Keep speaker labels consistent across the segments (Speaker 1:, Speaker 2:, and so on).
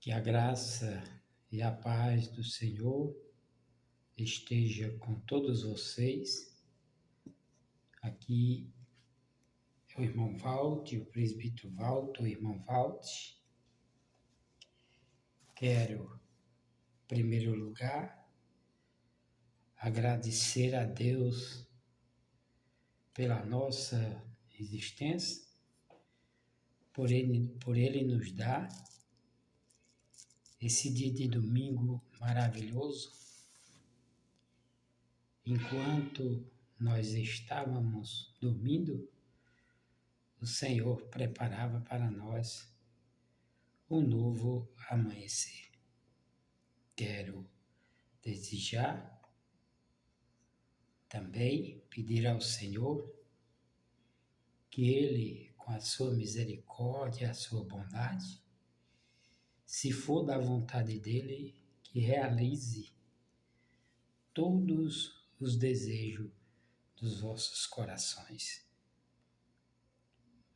Speaker 1: Que a graça e a paz do Senhor esteja com todos vocês. Aqui é o irmão Valde, o presbítero Valdo, o irmão Valde. Quero, em primeiro lugar, agradecer a Deus pela nossa existência, por Ele nos dar esse dia de domingo maravilhoso. Enquanto nós estávamos dormindo, o Senhor preparava para nós um novo amanhecer. Quero desejar também pedir ao Senhor que Ele, com a sua misericórdia, a sua bondade, se for da vontade dEle, que realize todos os desejos dos vossos corações.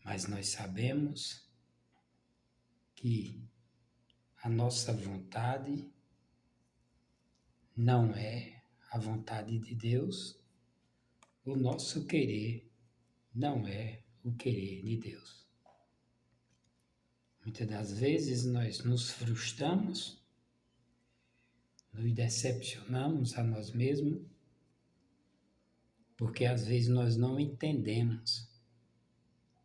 Speaker 1: Mas nós sabemos que a nossa vontade não é a vontade de Deus, o nosso querer não é o querer de Deus. Muitas das vezes nós nos frustramos, nos decepcionamos a nós mesmos, porque às vezes nós não entendemos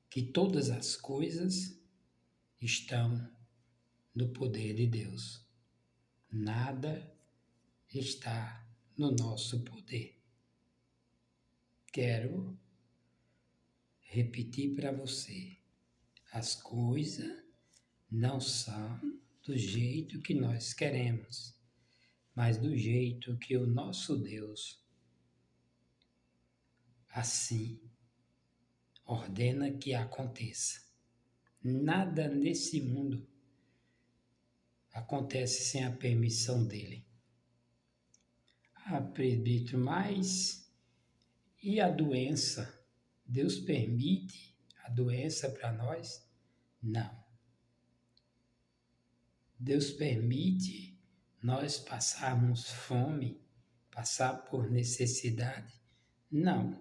Speaker 1: que todas as coisas estão no poder de Deus. Nada está no nosso poder. Quero repetir para você, as coisas não são do jeito que nós queremos, mas do jeito que o nosso Deus assim ordena que aconteça. Nada nesse mundo acontece sem a permissão dele. Ah, presbítero, mas e a doença? Deus permite a doença para nós? Não. Deus permite nós passarmos fome, passar por necessidade? Não.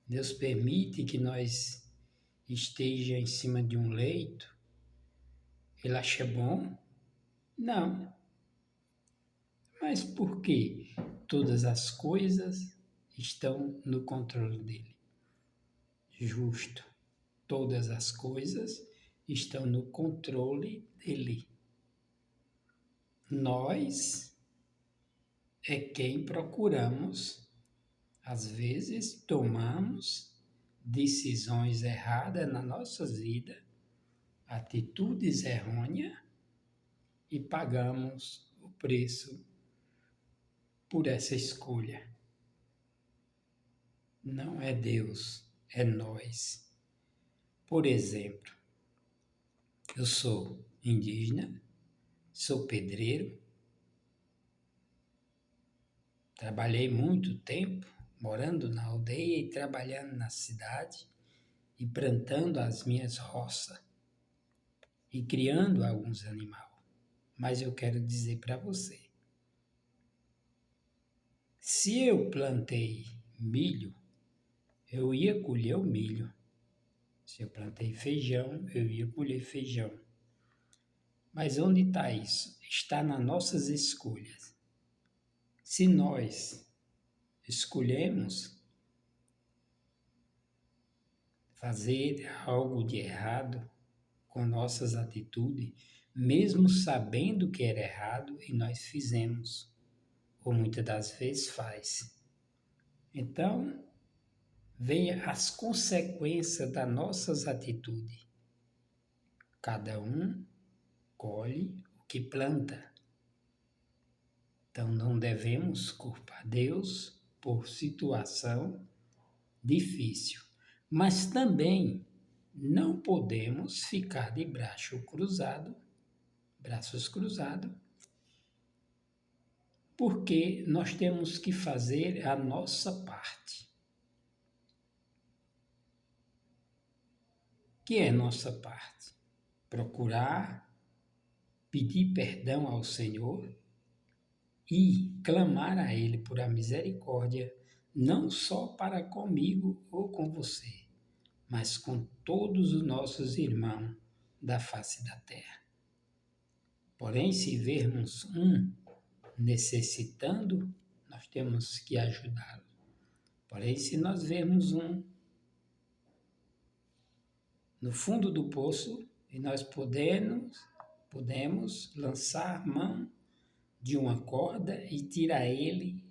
Speaker 1: Deus permite que nós esteja em cima de um leito? Ele acha bom? Não. Mas por que todas as coisas estão no controle dele? Justo. Todas as coisas estão no controle dele. Nós é quem procuramos, às vezes tomamos decisões erradas na nossa vida, atitudes errôneas, e pagamos o preço por essa escolha. Não é Deus, é nós. Por exemplo, eu sou indígena, sou pedreiro, trabalhei muito tempo morando na aldeia e trabalhando na cidade e plantando as minhas roças e criando alguns animais. Mas eu quero dizer para você, se eu plantei milho, eu ia colher o milho. Se eu plantei feijão, eu ia colher feijão. Mas onde está isso? Está nas nossas escolhas. Se nós escolhemos fazer algo de errado com nossas atitudes, mesmo sabendo que era errado, e nós fizemos, ou muitas das vezes faz. Então, vem as consequências das nossas atitudes. Cada um colhe o que planta. Então, não devemos culpar Deus por situação difícil. Mas também não podemos ficar de braços cruzados, porque nós temos que fazer a nossa parte. Que é nossa parte? procurar pedir perdão ao Senhor e clamar a Ele por a misericórdia, não só para comigo ou com você, mas com todos os nossos irmãos da face da terra. Porém, se vermos um necessitando, nós temos que ajudá-lo. Porém, se nós vermos um no fundo do poço e nós podemos lançar mão de uma corda e tirar ele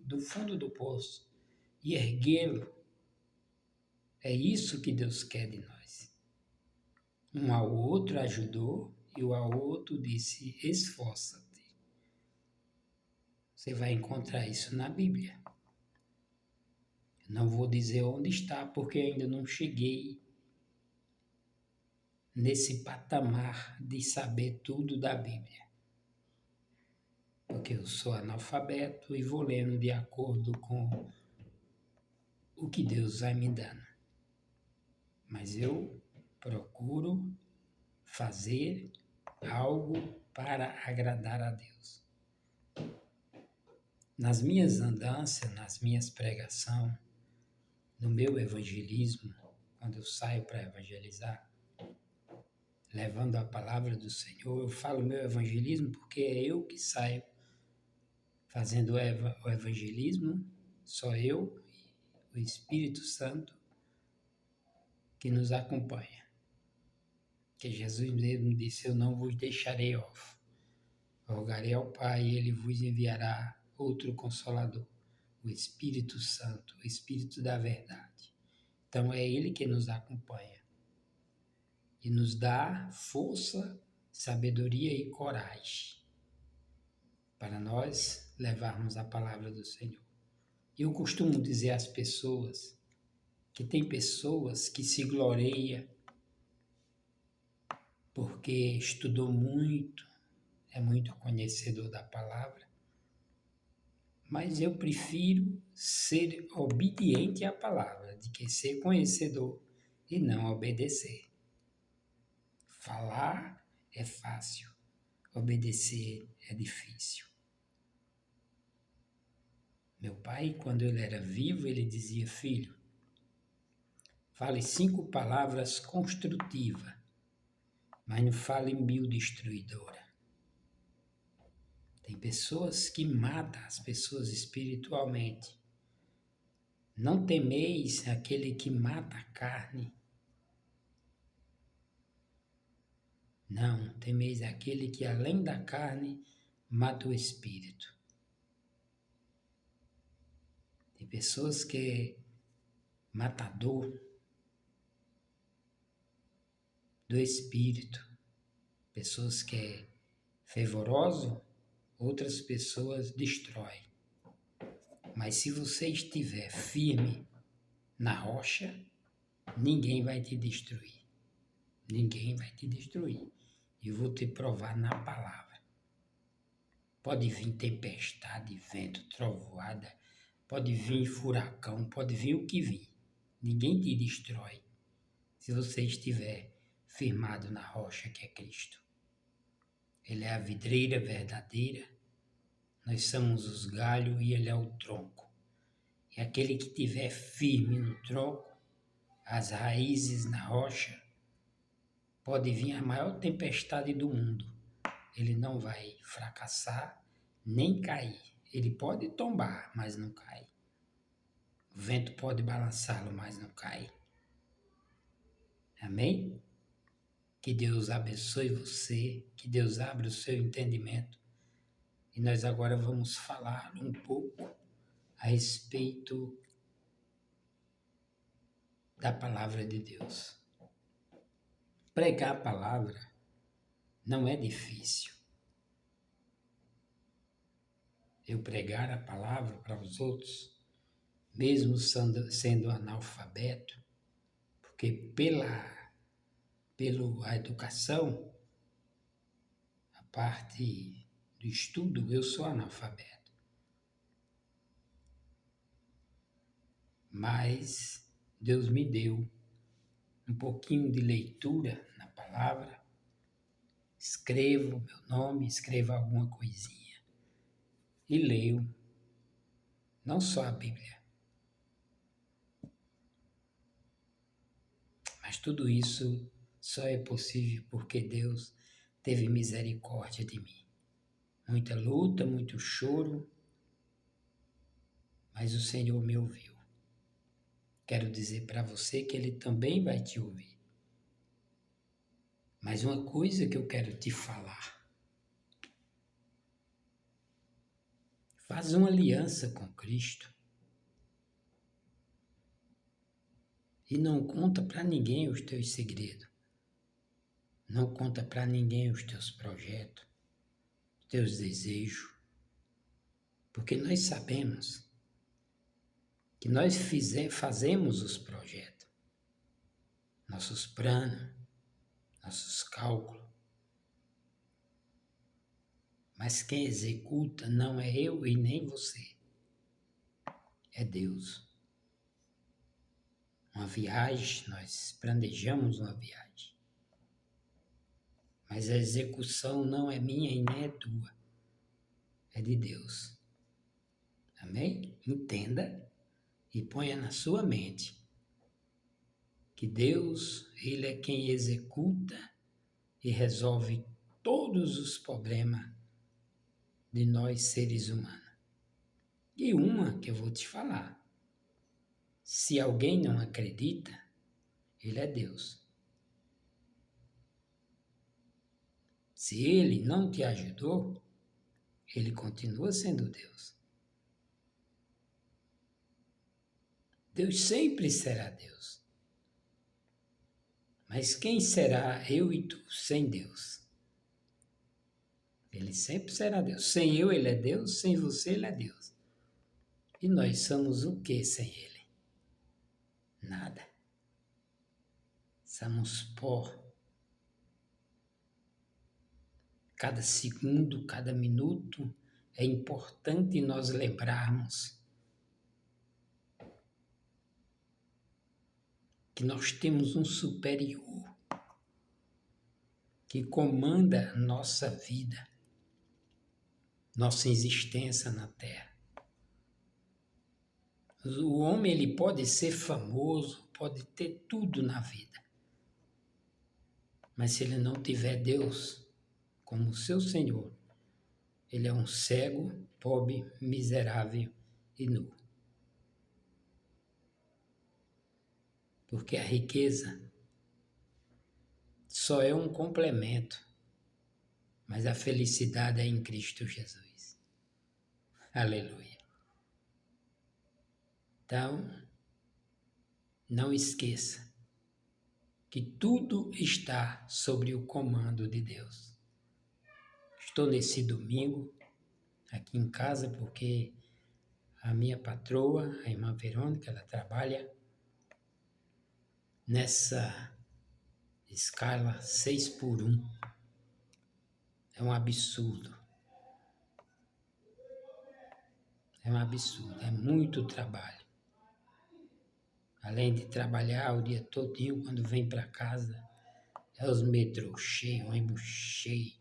Speaker 1: do fundo do poço e erguê-lo. É isso que Deus quer de nós. Um ao outro ajudou e o ao outro disse: esforça-te. Você vai encontrar isso na Bíblia. Não vou dizer onde está, porque ainda não cheguei nesse patamar de saber tudo da Bíblia. Porque eu sou analfabeto e vou lendo de acordo com o que Deus vai me dando. Mas eu procuro fazer algo para agradar a Deus. Nas minhas andanças, nas minhas pregações, no meu evangelismo, quando eu saio para evangelizar, levando a palavra do Senhor, eu falo meu evangelismo porque é eu que saio fazendo o evangelismo, só eu e o Espírito Santo que nos acompanha. Que Jesus mesmo disse: eu não vos deixarei órfãos. Rogarei ao Pai e Ele vos enviará outro Consolador, o Espírito Santo, o Espírito da verdade. Então é Ele que nos acompanha e nos dá força, sabedoria e coragem para nós levarmos a palavra do Senhor. Eu costumo dizer às pessoas que tem pessoas que se gloriam porque estudou muito, é muito conhecedor da palavra, mas eu prefiro ser obediente à palavra do que ser conhecedor e não obedecer. Falar é fácil, obedecer é difícil. Meu pai, quando ele era vivo, ele dizia: filho, fale 5 palavras construtivas, mas não fale 1000 destruidoras. Tem pessoas que matam as pessoas espiritualmente. Não temeis aquele que mata a carne. Não, temeis aquele que além da carne mata o espírito. Tem pessoas que é matador do espírito. Pessoas que é fervoroso, outras pessoas destrói. Mas se você estiver firme na rocha, ninguém vai te destruir. Ninguém vai te destruir. Eu vou te provar na palavra. Pode vir tempestade, vento, trovoada, pode vir furacão, pode vir o que vir. Ninguém te destrói se você estiver firmado na rocha que é Cristo. Ele é a videira verdadeira, nós somos os galhos e Ele é o tronco. E aquele que estiver firme no tronco, as raízes na rocha, pode vir a maior tempestade do mundo. Ele não vai fracassar nem cair. Ele pode tombar, mas não cai. O vento pode balançá-lo, mas não cai. Amém? Que Deus abençoe você, que Deus abra o seu entendimento. E nós agora vamos falar um pouco a respeito da palavra de Deus. Pregar a palavra não é difícil. Eu pregar a palavra para os outros, mesmo sendo analfabeto, porque pela educação, a parte do estudo, eu sou analfabeto. Mas Deus me deu um pouquinho de leitura na palavra escrevo meu nome, escrevo alguma coisinha e leio, não só a Bíblia, mas tudo isso só é possível porque Deus teve misericórdia de mim. Muita luta, muito choro, mas o Senhor me ouviu. Quero dizer para você que Ele também vai te ouvir. Mas uma coisa que eu quero te falar. Faz uma aliança com Cristo. E não conta para ninguém os teus segredos. Não conta para ninguém os teus projetos, os teus desejos. Porque nós sabemos que nós fazemos os projetos, nossos planos, nossos cálculos. Mas quem executa não é eu e nem você. É Deus. Uma viagem, nós planejamos uma viagem. Mas a execução não é minha e nem é tua. É de Deus. Amém? Entenda e ponha na sua mente que Deus, Ele é quem executa e resolve todos os problemas de nós seres humanos. E uma que eu vou te falar. Se alguém não acredita, Ele é Deus. Se Ele não te ajudou, Ele continua sendo Deus. Deus sempre será Deus. Mas quem será eu e tu sem Deus? Ele sempre será Deus. Sem eu, Ele é Deus. Sem você, Ele é Deus. E nós somos o que sem Ele? Nada. Somos pó. Cada segundo, cada minuto é importante nós lembrarmos que nós temos um superior que comanda nossa vida, nossa existência na Terra. O homem ele pode ser famoso, pode ter tudo na vida, mas se ele não tiver Deus como seu Senhor, ele é um cego, pobre, miserável e nu. Porque a riqueza só é um complemento, mas a felicidade é em Cristo Jesus. Aleluia. Então, não esqueça que tudo está sobre o comando de Deus. Estou nesse domingo aqui em casa porque a minha patroa, a irmã Verônica, ela trabalha nessa escala 6x1. É um absurdo. É um absurdo, é muito trabalho. Além de trabalhar o dia todinho, quando vem para casa, é os metrôs cheios, ônibus cheio,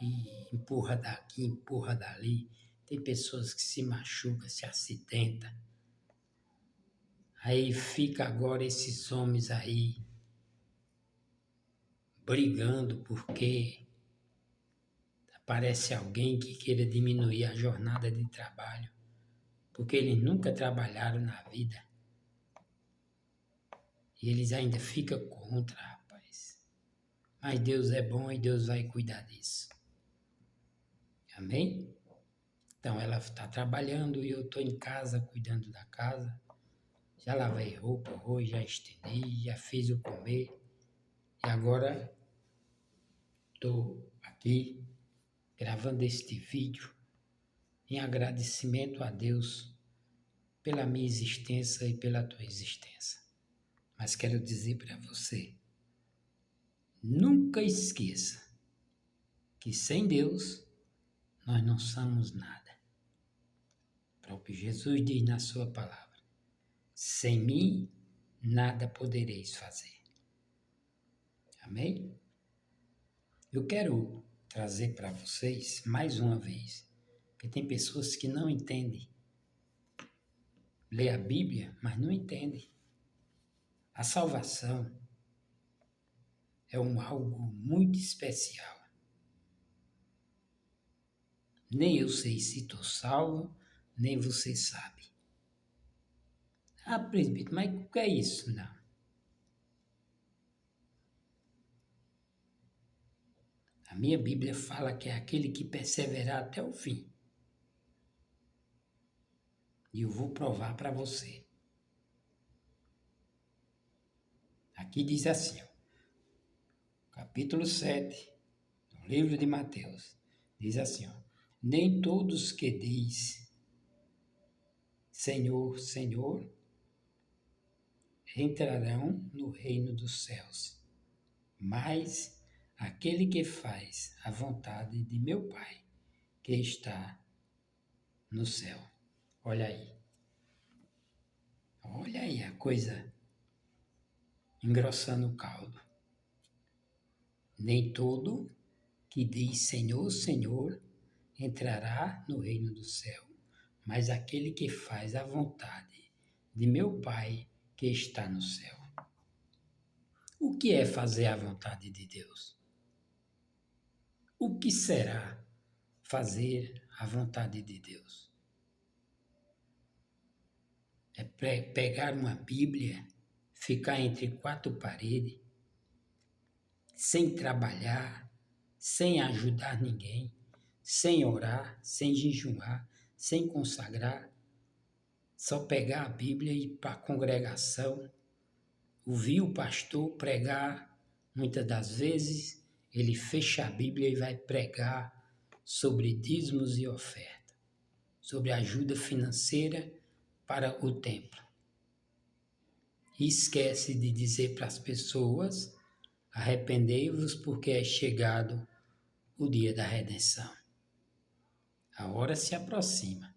Speaker 1: e empurra daqui, empurra dali. Tem pessoas que se machucam, se acidentam. Aí fica agora esses homens aí brigando porque aparece alguém que queira diminuir a jornada de trabalho, porque eles nunca trabalharam na vida. E eles ainda ficam contra, rapaz. Mas Deus é bom e Deus vai cuidar disso. Amém? Então ela está trabalhando e eu estou em casa, cuidando da casa. Já lavei roupa hoje, já estendi, já fiz o comer. E agora estou aqui gravando este vídeo em agradecimento a Deus pela minha existência e pela tua existência. Mas quero dizer para você, nunca esqueça que sem Deus nós não somos nada. O próprio Jesus diz na sua palavra, sem mim nada podereis fazer. Amém? Eu quero trazer para vocês mais uma vez, porque tem pessoas que não entendem. Lê a Bíblia, mas não entendem. A salvação é algo muito especial. Nem eu sei se estou salvo, nem você sabe. Ah, presbítero, mas o que é isso? Não. A minha Bíblia fala que é aquele que perseverar até o fim. E eu vou provar para você. Aqui diz assim, ó, capítulo 7, do livro de Mateus, diz assim, ó, nem todos que diz Senhor, Senhor, entrarão no reino dos céus, mas aquele que faz a vontade de meu Pai, que está no céu. Olha aí. Olha aí a coisa engrossando o caldo. Nem todo que diz Senhor, Senhor, entrará no reino do céu, mas aquele que faz a vontade de meu Pai que está no céu. O que é fazer a vontade de Deus? O que será fazer a vontade de Deus? É pegar uma Bíblia, ficar entre quatro paredes, sem trabalhar, sem ajudar ninguém, sem orar, sem jejuar, sem consagrar, só pegar a Bíblia e ir para a congregação, ouvir o pastor pregar, muitas das vezes ele fecha a Bíblia e vai pregar sobre dízimos e oferta, sobre ajuda financeira para o templo. E esquece de dizer para as pessoas, arrependei-vos porque é chegado o dia da redenção. A hora se aproxima.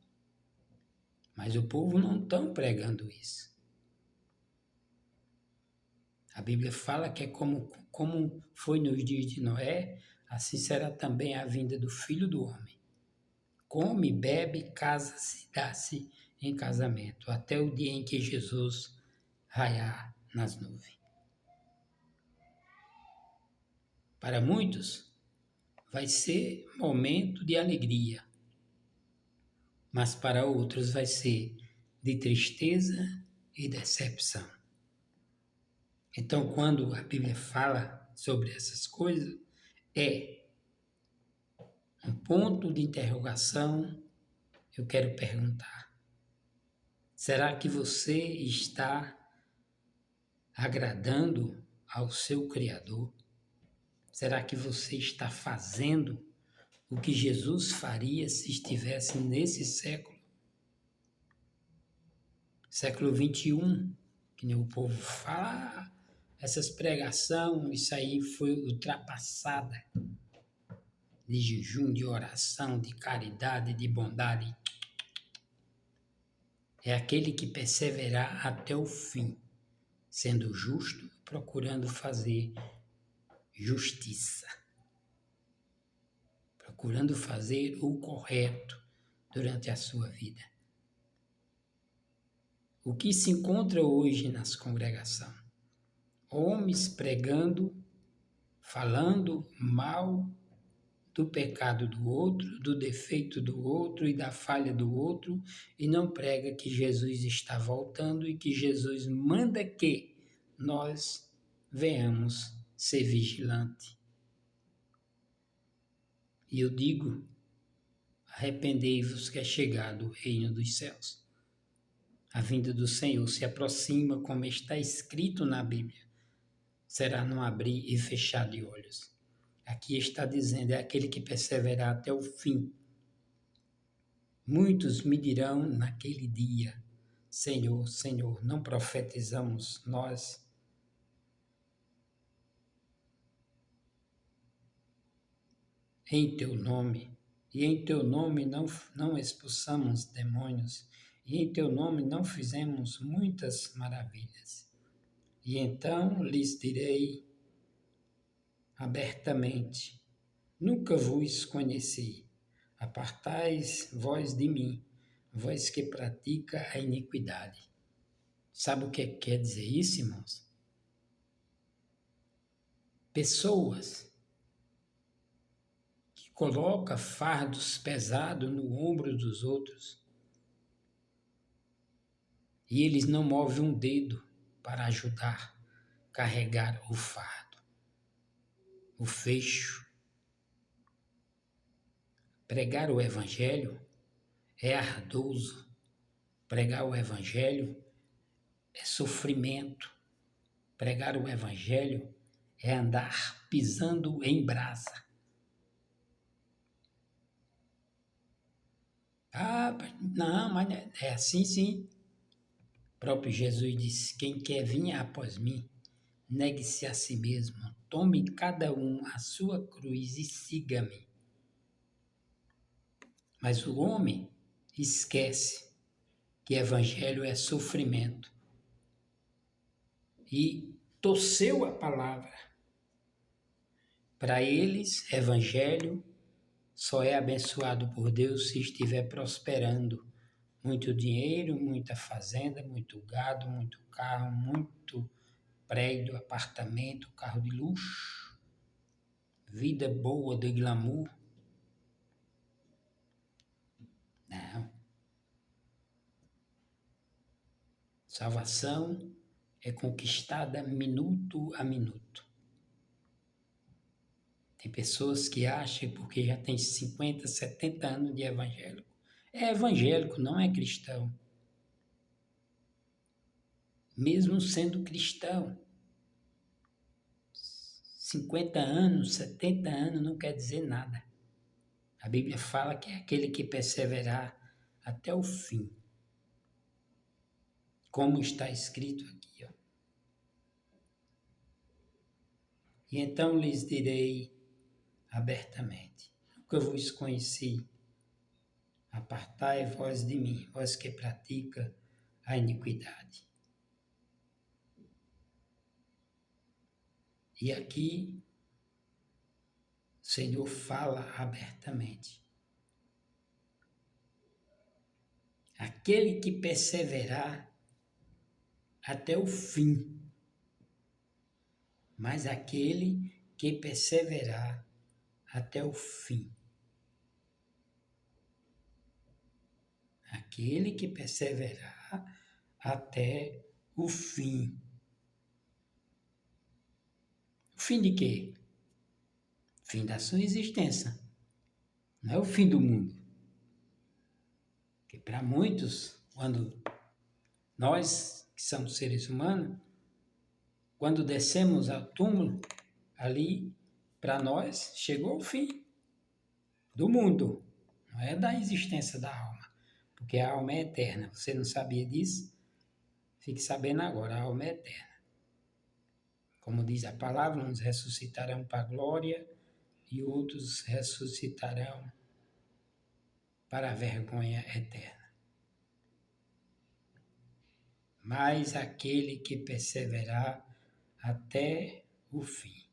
Speaker 1: Mas o povo não está pregando isso. A Bíblia fala que é como foi nos dias de Noé, assim será também a vinda do Filho do Homem. Come, bebe, casa-se, dá-se em casamento, até o dia em que Jesus raiar nas nuvens. Para muitos, vai ser momento de alegria, mas para outros vai ser de tristeza e decepção. Então, quando a Bíblia fala sobre essas coisas, é um ponto de interrogação. Eu quero perguntar: será que você está agradando ao seu Criador? Será que você está fazendo o que Jesus faria se estivesse nesse século? Século 21, que nem o povo fala, essas pregações, isso aí foi ultrapassada de jejum, de oração, de caridade, de bondade. É aquele que perseverar até o fim, sendo justo, procurando fazer justiça, procurando fazer o correto durante a sua vida. O que se encontra hoje nas congregações? Homens pregando, falando mal do pecado do outro, do defeito do outro e da falha do outro, e não prega que Jesus está voltando e que Jesus manda que nós venhamos ser vigilantes. E eu digo, arrependei-vos que é chegado o reino dos céus. A vinda do Senhor se aproxima, como está escrito na Bíblia. Será não abrir e fechar de olhos. Aqui está dizendo, é aquele que perseverar até o fim. Muitos me dirão naquele dia, Senhor, Senhor, não profetizamos nós? Em teu nome, e em teu nome não expulsamos demônios, e em teu nome não fizemos muitas maravilhas. E então lhes direi abertamente, nunca vos conheci. Apartais vós de mim, vós que pratica a iniquidade. Sabe o que quer dizer isso, irmãos? Pessoas que colocam fardos pesados no ombro dos outros e eles não movem um dedo para ajudar a carregar o fardo, o fecho. Pregar o Evangelho é ardoso, pregar o Evangelho é sofrimento, pregar o Evangelho é andar pisando em brasa. Ah, não, mas é assim sim. O próprio Jesus disse: quem quer vir após mim, negue-se a si mesmo, tome cada um a sua cruz e siga-me. Mas o homem esquece que evangelho é sofrimento e torceu a palavra. Para eles, evangelho só é abençoado por Deus se estiver prosperando. Muito dinheiro, muita fazenda, muito gado, muito carro, muito prédio, apartamento, carro de luxo, vida boa de glamour. Não. Salvação é conquistada minuto a minuto. Tem pessoas que acham porque já tem 50, 70 anos de evangélico. É evangélico, não é cristão. Mesmo sendo cristão, 50 anos, 70 anos não quer dizer nada. A Bíblia fala que é aquele que perseverar até o fim. Como está escrito aqui. Ó. E então lhes direi abertamente: nunca vos conheci. Apartai vós de mim, vós que pratica a iniquidade. E aqui o Senhor fala abertamente. Aquele que perseverar até o fim, mas aquele que perseverar até o fim. Aquele que perseverar até o fim. O fim de quê? O fim da sua existência. Não é o fim do mundo. Porque para muitos, quando nós, que somos seres humanos, quando descemos ao túmulo, ali, para nós, chegou o fim do mundo. Não é da existência da alma. Porque a alma é eterna. Você não sabia disso? Fique sabendo agora, a alma é eterna. Como diz a palavra, uns ressuscitarão para a glória e outros ressuscitarão para a vergonha eterna. Mas aquele que perseverar até o fim.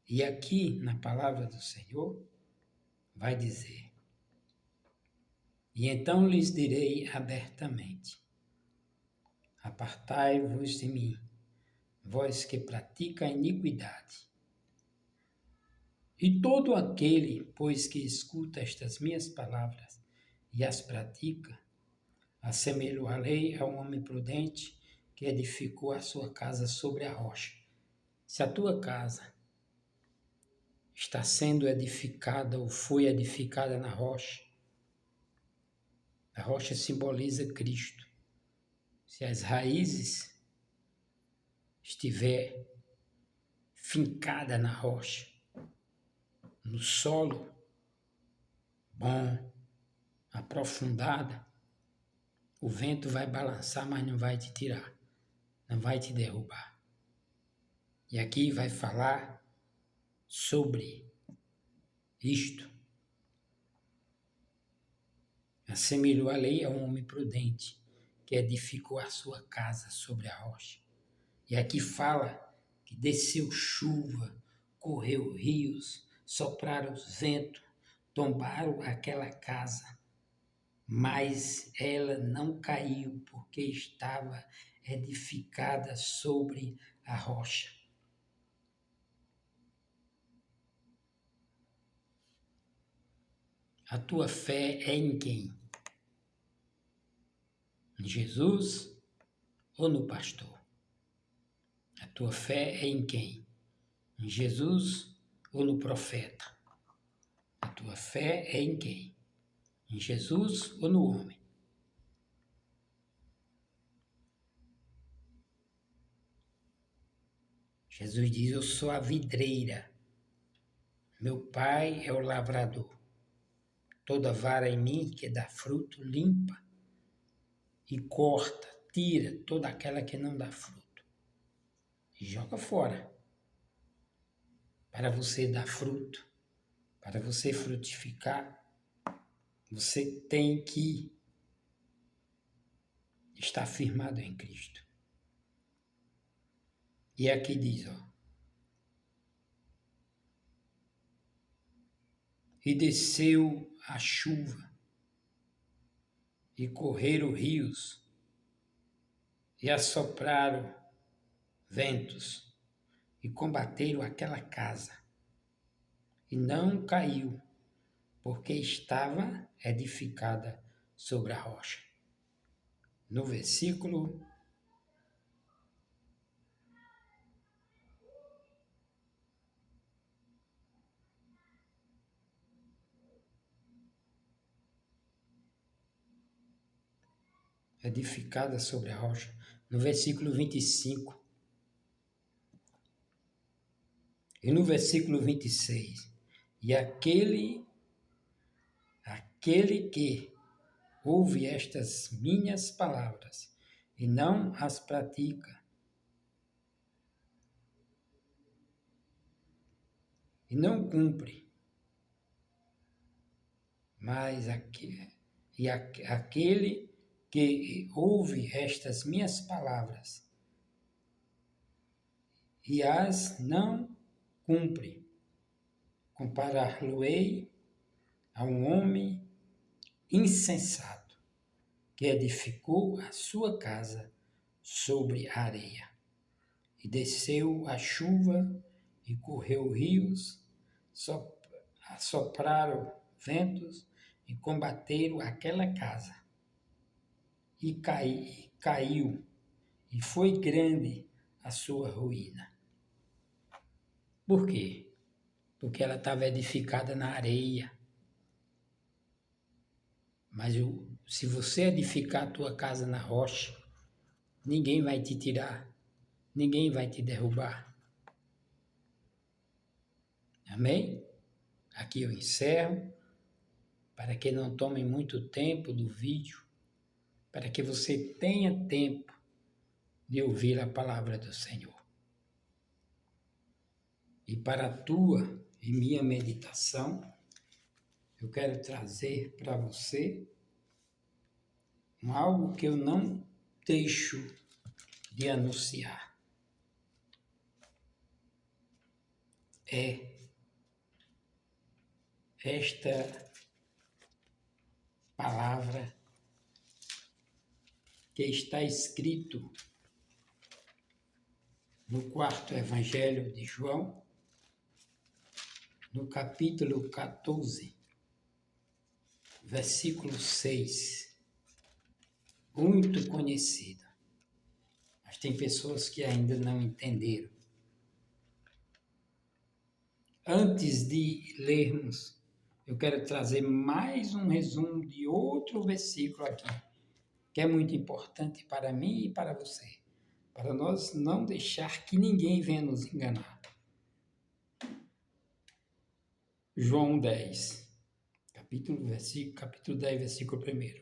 Speaker 1: E aqui, na palavra do Senhor, vai dizer: e então lhes direi abertamente: apartai-vos de mim, vós que pratica a iniquidade. E todo aquele, pois que escuta estas minhas palavras e as pratica, assemelho-a-lei a um homem prudente que edificou a sua casa sobre a rocha. Se a tua casa está sendo edificada ou foi edificada na rocha, a rocha simboliza Cristo. Se as raízes estiver fincada na rocha, no solo bom, aprofundada, o vento vai balançar, mas não vai te tirar, não vai te derrubar. E aqui vai falar sobre isto. Assemelhou a lei a um homem prudente, que edificou a sua casa sobre a rocha. E aqui fala que desceu chuva, correu rios, sopraram os ventos, tombaram aquela casa, mas ela não caiu, porque estava edificada sobre a rocha. A tua fé é em quem? Em Jesus ou no pastor? A tua fé é em quem? Em Jesus ou no profeta? A tua fé é em quem? Em Jesus ou no homem? Jesus diz: eu sou a videira, meu pai é o lavrador. Toda vara em mim que dá fruto, limpa e corta, tira toda aquela que não dá fruto e joga fora. Para você dar fruto, para você frutificar, você tem que estar firmado em Cristo. E aqui diz, e desceu a chuva, e correram rios, e assopraram ventos, e combateram aquela casa, e não caiu, porque estava edificada sobre a rocha. No versículo edificada sobre a rocha, no versículo 25. E no versículo 26, e aquele que ouve estas minhas palavras e não as pratica, e não cumpre, mas aquele que ouve estas minhas palavras e as não cumpre, comparar-lo-ei a um homem insensato que edificou a sua casa sobre a areia. E desceu a chuva e correu rios, sopraram ventos e combateram aquela casa. E caiu, e foi grande a sua ruína. Por quê? Porque ela estava edificada na areia. Mas se você edificar a tua casa na rocha, ninguém vai te tirar, ninguém vai te derrubar. Amém? Aqui eu encerro, para que não tome muito tempo do vídeo, para que você tenha tempo de ouvir a palavra do Senhor. E para a tua e minha meditação, eu quero trazer para você algo que eu não deixo de anunciar. É esta palavra que está escrito no quarto Evangelho de João, no capítulo 14, versículo 6, muito conhecida, mas tem pessoas que ainda não entenderam. Antes de lermos, eu quero trazer mais um resumo de outro versículo aqui, que é muito importante para mim e para você, para nós não deixar que ninguém venha nos enganar. João 10, capítulo 10, versículo 1.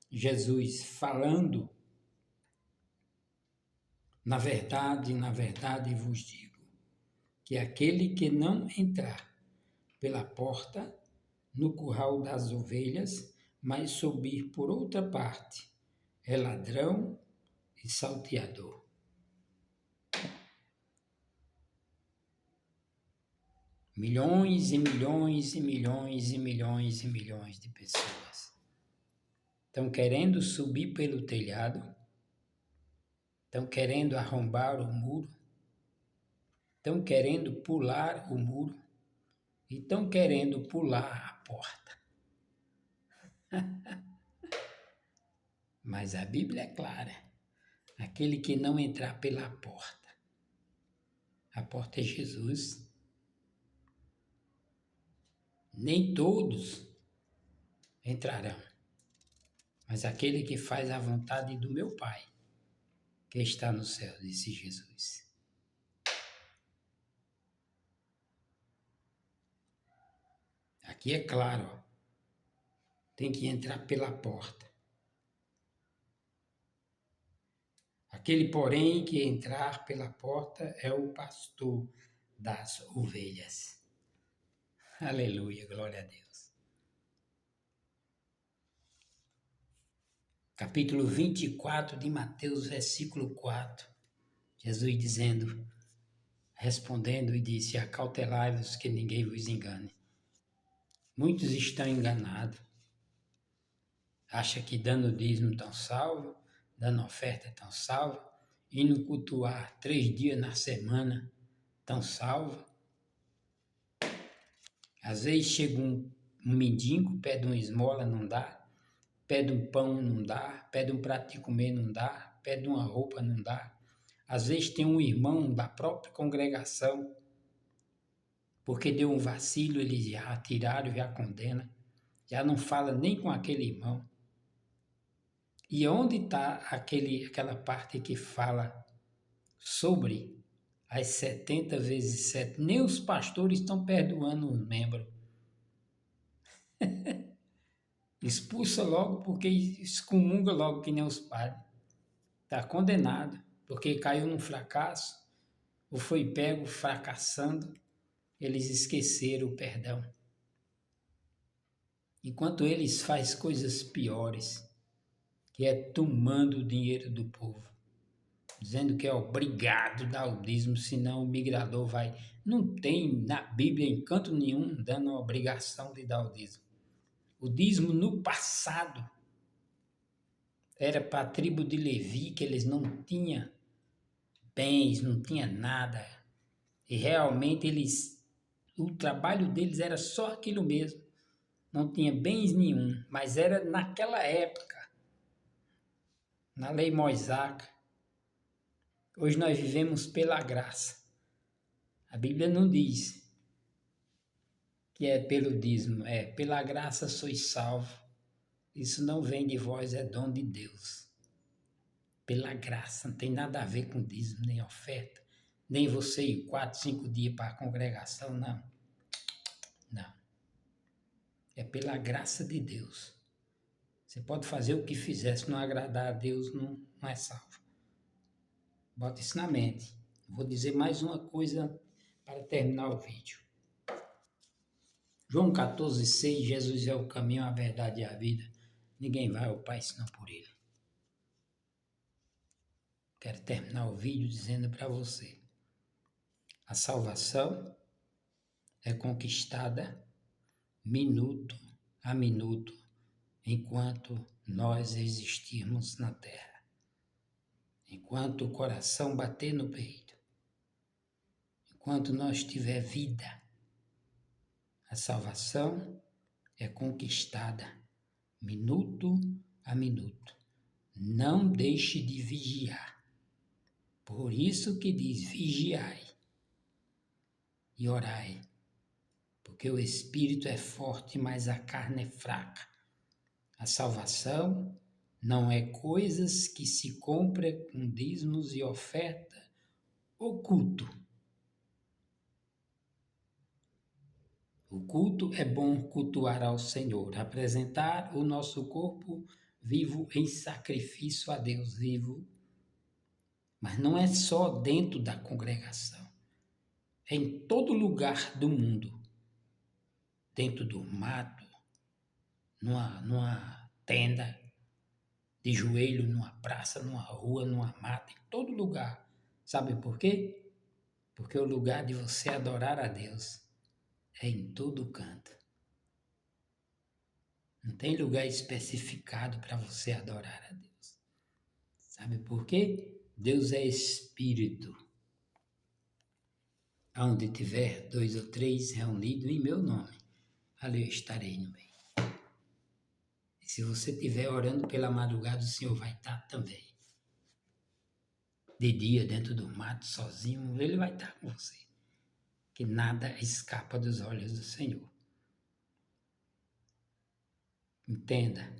Speaker 1: Jesus falando, na verdade vos digo, que aquele que não entrar pela porta no curral das ovelhas, mas subir por outra parte é ladrão e salteador. Milhões e milhões e milhões e milhões e milhões de pessoas estão querendo subir pelo telhado, estão querendo arrombar o muro, estão querendo pular o muro e estão querendo pular a porta. Mas a Bíblia é clara: aquele que não entrar pela porta, a porta é Jesus. Nem todos entrarão, mas aquele que faz a vontade do meu Pai, que está no céu, disse Jesus. Aqui é claro, ó, tem que entrar pela porta. Aquele, porém, que entrar pela porta é o pastor das ovelhas. Aleluia, glória a Deus. Capítulo 24 de Mateus, versículo 4. Jesus dizendo, respondendo, e disse: acautelai-vos que ninguém vos engane. Muitos estão enganados. Acha que dando dízimo estão salvos, dando oferta estão salvos, indo cultuar 3 dias na semana estão salvos. Às vezes chega um mendigo, pede uma esmola, não dá. Pede um pão, não dá. Pede um prato de comer, não dá. Pede uma roupa, não dá. Às vezes tem um irmão da própria congregação, porque deu um vacilo, eles já tiraram, já condena, já não fala nem com aquele irmão. E onde está aquela parte que fala sobre as 70 vezes 7? Nem os pastores estão perdoando os membros. Expulsa logo, porque excomunga logo que nem os padres. Está condenado, porque caiu num fracasso, ou foi pego fracassando, eles esqueceram o perdão. Enquanto eles fazem coisas piores, que é tomando o dinheiro do povo, dizendo que é obrigado a dar o dízimo, senão o migrador vai... Não tem na Bíblia em canto nenhum dando a obrigação de dar o dízimo. O dízimo no passado era para a tribo de Levi, que eles não tinham bens, não tinham nada. E realmente o trabalho deles era só aquilo mesmo. Não tinha bens nenhum, mas era naquela época, na lei mosaica. Hoje nós vivemos pela graça. A Bíblia não diz que é pelo dízimo, é pela graça sois salvo. Isso não vem de vós, é dom de Deus. Pela graça, não tem nada a ver com dízimo, nem oferta, nem você ir 4, 5 dias para a congregação, não. Não. É pela graça de Deus. Você pode fazer o que fizer, se não agradar a Deus, não é salvo. Bota isso na mente. Vou dizer mais uma coisa para terminar o vídeo. João 14,6, Jesus é o caminho, a verdade e a vida. Ninguém vai ao Pai senão por Ele. Quero terminar o vídeo dizendo para você: a salvação é conquistada minuto a minuto, enquanto nós existirmos na terra. Enquanto o coração bater no peito, enquanto nós tiver vida, a salvação é conquistada minuto a minuto. Não deixe de vigiar. Por isso que diz: vigiai e orai, porque o espírito é forte, mas a carne é fraca. A salvação não é coisas que se compra com dízimos e oferta ou culto. O culto é bom cultuar ao Senhor, apresentar o nosso corpo vivo em sacrifício a Deus vivo. Mas não é só dentro da congregação, é em todo lugar do mundo. Dentro do mato, numa tenda, de joelho, numa praça, numa rua, numa mata, em todo lugar. Sabe por quê? Porque o lugar de você adorar a Deus é em todo canto. Não tem lugar especificado para você adorar a Deus. Sabe por quê? Deus é Espírito. Onde tiver 2 ou 3 reunidos em meu nome, ali eu estarei no meio. E se você estiver orando pela madrugada, o Senhor vai estar também. De dia, dentro do mato, sozinho, Ele vai estar com você. Que nada escapa dos olhos do Senhor. Entenda,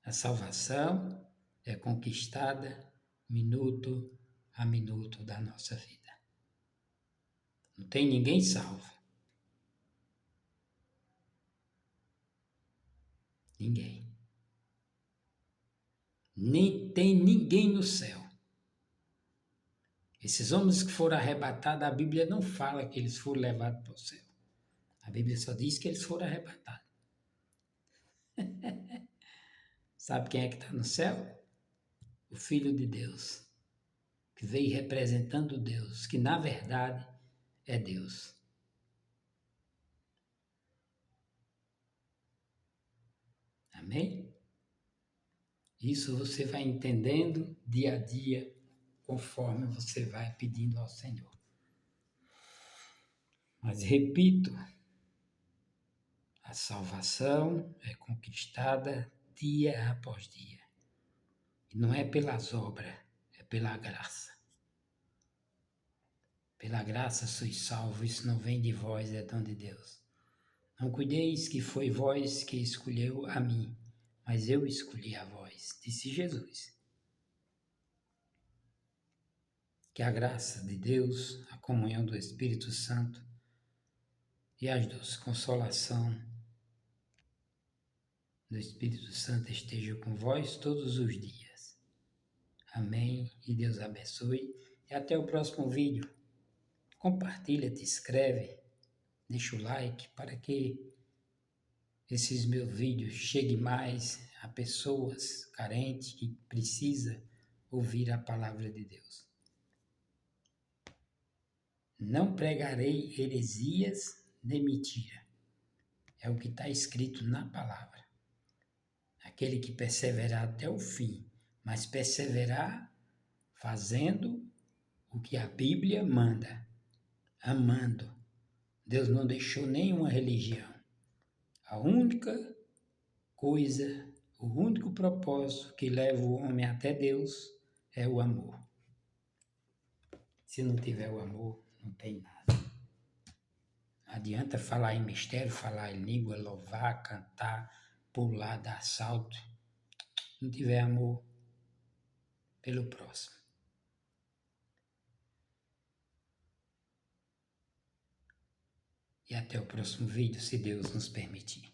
Speaker 1: a salvação é conquistada minuto a minuto da nossa vida. Não tem ninguém salvo. Ninguém. Nem tem ninguém no céu. Esses homens que foram arrebatados, a Bíblia não fala que eles foram levados para o céu. A Bíblia só diz que eles foram arrebatados. Sabe quem é que está no céu? O Filho de Deus, que veio representando Deus, que na verdade é Deus. Amém? Isso você vai entendendo dia a dia, conforme você vai pedindo ao Senhor. Mas repito, a salvação é conquistada dia após dia. E não é pelas obras, é pela graça. Pela graça sois salvos, isso não vem de vós, é dom de Deus. Não cuideis que foi vós que escolheu a mim, mas eu escolhi a vós, disse Jesus. Que a graça de Deus, a comunhão do Espírito Santo e as doces consolação do Espírito Santo estejam com vós todos os dias. Amém e Deus abençoe. E até o próximo vídeo. Compartilha, te inscreve, deixa o like para que esses meus vídeos cheguem mais a pessoas carentes que precisam ouvir a palavra de Deus. Não pregarei heresias nem mentira. É o que está escrito na palavra. Aquele que perseverar até o fim, mas perseverar fazendo o que a Bíblia manda, amando. Deus não deixou nenhuma religião. A única coisa, o único propósito que leva o homem até Deus é o amor. Se não tiver o amor, não tem nada. Não adianta falar em mistério, falar em língua, louvar, cantar, pular, dar salto. Se não tiver amor pelo próximo. E até o próximo vídeo, se Deus nos permitir.